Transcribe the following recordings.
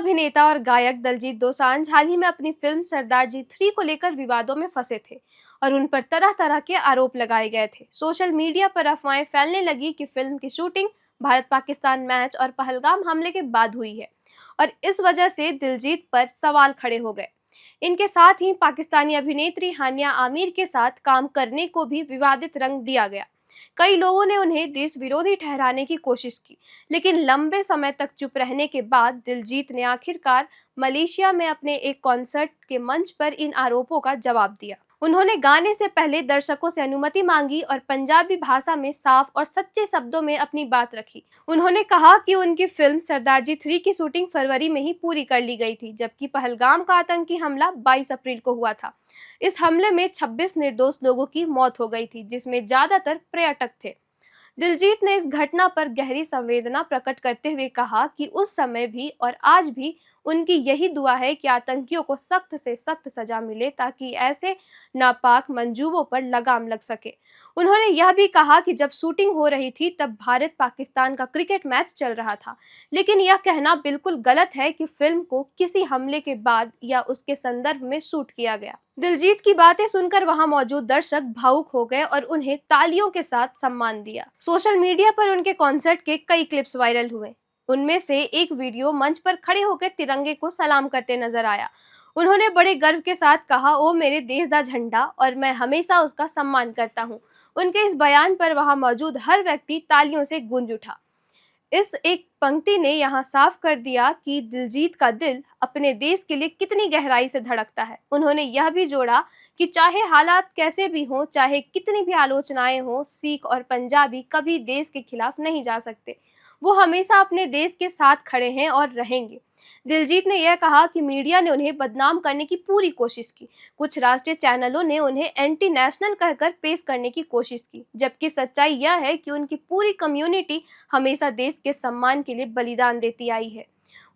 अभिनेता और गायक दिलजीत दोसांझ हाल ही में अपनी फिल्म सरदार जी 3 को लेकर विवादों में फंसे थे और उन पर तरह तरह के आरोप लगाए गए थे। सोशल मीडिया पर अफवाहें फैलने लगी कि फिल्म की शूटिंग भारत पाकिस्तान मैच और पहलगाम हमले के बाद हुई है और इस वजह से दिलजीत पर सवाल खड़े हो गए। इनके साथ ही पाकिस्तानी अभिनेत्री हानिया आमिर के साथ काम करने को भी विवादित रंग दिया गया। कई लोगों ने उन्हें देश विरोधी ठहराने की कोशिश की, लेकिन लंबे समय तक चुप रहने के बाद दिलजीत ने आखिरकार मलेशिया में अपने एक कॉन्सर्ट के मंच पर इन आरोपों का जवाब दिया। उन्होंने गाने से पहले दर्शकों से अनुमति मांगी और पंजाबी भाषा में साफ और सच्चे शब्दों में अपनी बात रखी। उन्होंने कहा कि उनकी फिल्म सरदार जी 3 की शूटिंग फरवरी में ही पूरी कर ली गई थी, जबकि पहलगाम का आतंकी हमला 22 अप्रैल को हुआ था। इस हमले में 26 निर्दोष लोगों की मौत हो गई थी, जिसमें ज्यादातर पर्यटक थे। दिलजीत ने इस घटना पर गहरी संवेदना प्रकट करते हुए कहा कि उस समय भी और आज भी उनकी यही दुआ है कि आतंकियों को सख्त से सख्त सजा मिले ताकि ऐसे नापाक मंसूबों पर लगाम लग सके। उन्होंने यह भी कहा कि जब शूटिंग हो रही थी तब भारत पाकिस्तान का क्रिकेट मैच चल रहा था, लेकिन यह कहना बिल्कुल गलत है कि फिल्म को किसी हमले के बाद या उसके संदर्भ में शूट किया गया। दिलजीत की बातें सुनकर वहां मौजूद दर्शक भावुक हो गए और उन्हें तालियों के साथ सम्मान दिया। सोशल मीडिया पर उनके कॉन्सर्ट के कई क्लिप्स वायरल हुए। उनमें से एक वीडियो मंच पर खड़े होकर तिरंगे को सलाम करते नजर आया। उन्होंने बड़े गर्व के साथ कहा, ओ मेरे देश दा झंडा और मैं हमेशा उसका सम्मान करता हूँ। उनके इस बयान पर वहां मौजूद हर व्यक्ति तालियों से गूंज उठा। इस एक पंक्ति ने यहाँ साफ कर दिया कि दिलजीत का दिल अपने देश के लिए कितनी गहराई से धड़कता है। उन्होंने यह भी जोड़ा कि चाहे हालात कैसे भी हों, चाहे कितनी भी आलोचनाएं हों, सिख और पंजाबी कभी देश के खिलाफ नहीं जा सकते। वो हमेशा अपने देश के साथ खड़े हैं और रहेंगे। दिलजीत ने यह कहा कि मीडिया ने उन्हें बदनाम करने की पूरी कोशिश की। कुछ राष्ट्रीय चैनलों ने उन्हें एंटी नेशनल कहकर पेश करने की कोशिश की, जबकि सच्चाई यह है कि उनकी पूरी कम्युनिटी हमेशा देश के सम्मान के लिए बलिदान देती आई है।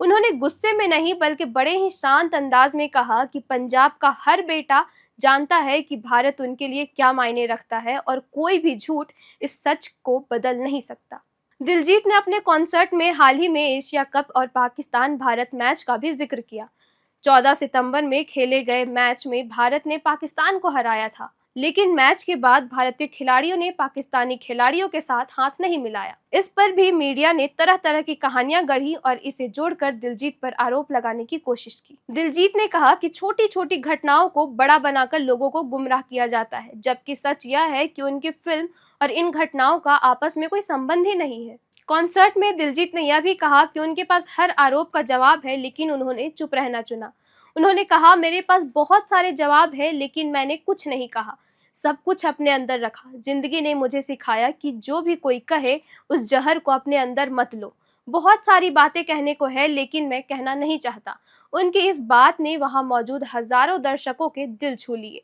उन्होंने गुस्से में नहीं बल्कि बड़े ही शांत अंदाज में कहा कि पंजाब का हर बेटा जानता है कि भारत उनके लिए क्या मायने रखता है और कोई भी झूठ इस सच को बदल नहीं सकता। दिलजीत ने अपने कॉन्सर्ट में हाल ही में एशिया कप और पाकिस्तान भारत मैच का भी जिक्र किया। 14 सितंबर में खेले गए मैच में भारत ने पाकिस्तान को हराया था, लेकिन मैच के बाद भारतीय खिलाड़ियों ने पाकिस्तानी खिलाड़ियों के साथ हाथ नहीं मिलाया। इस पर भी मीडिया ने तरह तरह की कहानियां गढ़ी और इसे जोड़कर दिलजीत पर आरोप लगाने की कोशिश की। दिलजीत ने कहा कि छोटी छोटी घटनाओं को बड़ा बनाकर लोगों को गुमराह किया जाता है, जबकि सच यह है कि उनकी फिल्म और इन घटनाओं का आपस में कोई संबंध ही नहीं है। कॉन्सर्ट में दिलजीत ने यह भी कहा कि उनके पास हर आरोप का जवाब है, लेकिन उन्होंने चुप रहना चुना। उन्होंने कहा, मेरे पास बहुत सारे जवाब है, लेकिन मैंने कुछ नहीं कहा, सब कुछ अपने अंदर रखा। जिंदगी ने मुझे सिखाया कि जो भी कोई कहे उस जहर को अपने अंदर मत लो। बहुत सारी बातें कहने को है, लेकिन मैं कहना नहीं चाहता। उनकी इस बात ने वहां मौजूद हजारों दर्शकों के दिल छू लिए।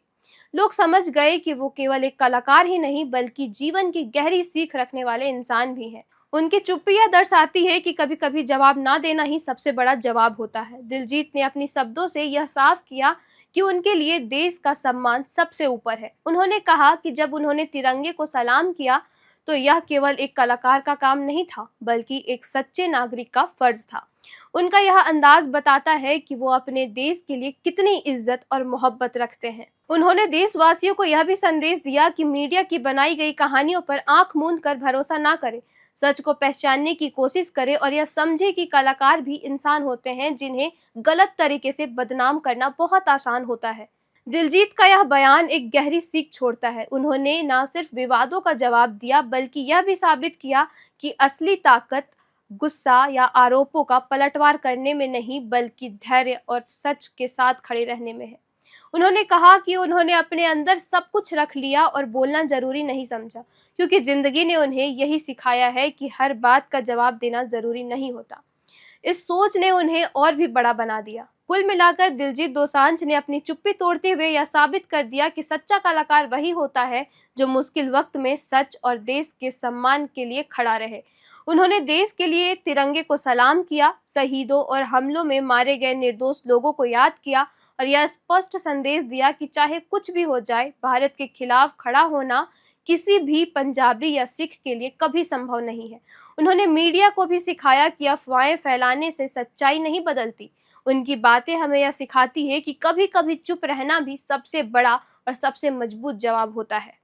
लोग समझ गए कि वो केवल एक कलाकार ही नहीं बल्कि जीवन की गहरी सीख रखने वाले इंसान भी हैं। उनकी चुप्पी यह दर्शाती है कि कभी कभी जवाब ना देना ही सबसे बड़ा जवाब होता है। दिलजीत ने अपने शब्दों से यह साफ किया कि उनके लिए देश का सम्मान सबसे ऊपर है। उन्होंने कहा कि जब उन्होंने तिरंगे को सलाम किया तो यह केवल एक कलाकार का काम नहीं था, बल्कि एक सच्चे नागरिक का फर्ज था। उनका यह अंदाज बताता है कि वो अपने देश के लिए कितनी इज्जत और मोहब्बत रखते हैं। उन्होंने देशवासियों को यह भी संदेश दिया कि मीडिया की बनाई गई कहानियों पर आंख मूंद कर भरोसा ना करें। सच को पहचानने की कोशिश करे और यह समझे कि कलाकार भी इंसान होते हैं जिन्हें गलत तरीके से बदनाम करना बहुत आसान होता है। दिलजीत का यह बयान एक गहरी सीख छोड़ता है। उन्होंने न सिर्फ विवादों का जवाब दिया बल्कि यह भी साबित किया कि असली ताकत गुस्सा या आरोपों का पलटवार करने में नहीं बल्कि धैर्य और सच के साथ खड़े रहने में है। उन्होंने कहा कि उन्होंने अपने अंदर सब कुछ रख लिया और बोलना जरूरी नहीं समझा, क्योंकि जिंदगी ने उन्हें यही सिखाया है कि हर बात का जवाब देना जरूरी नहीं होता। इस सोच ने उन्हें और भी बड़ा बना दिया। कुल मिलाकर दिलजीत दोसांझ ने अपनी चुप्पी तोड़ते हुए यह साबित कर दिया कि सच्चा कलाकार वही होता है जो मुश्किल वक्त में सच और देश के सम्मान के लिए खड़ा रहे। उन्होंने देश के लिए तिरंगे को सलाम किया, शहीदों और हमलों में मारे गए निर्दोष लोगों को याद किया और यह स्पष्ट संदेश दिया कि चाहे कुछ भी हो जाए, भारत के खिलाफ खड़ा होना किसी भी पंजाबी या सिख के लिए कभी संभव नहीं है। उन्होंने मीडिया को भी सिखाया कि अफवाहें फैलाने से सच्चाई नहीं बदलती। उनकी बातें हमें यह सिखाती है कि कभी-कभी चुप रहना भी सबसे बड़ा और सबसे मजबूत जवाब होता है।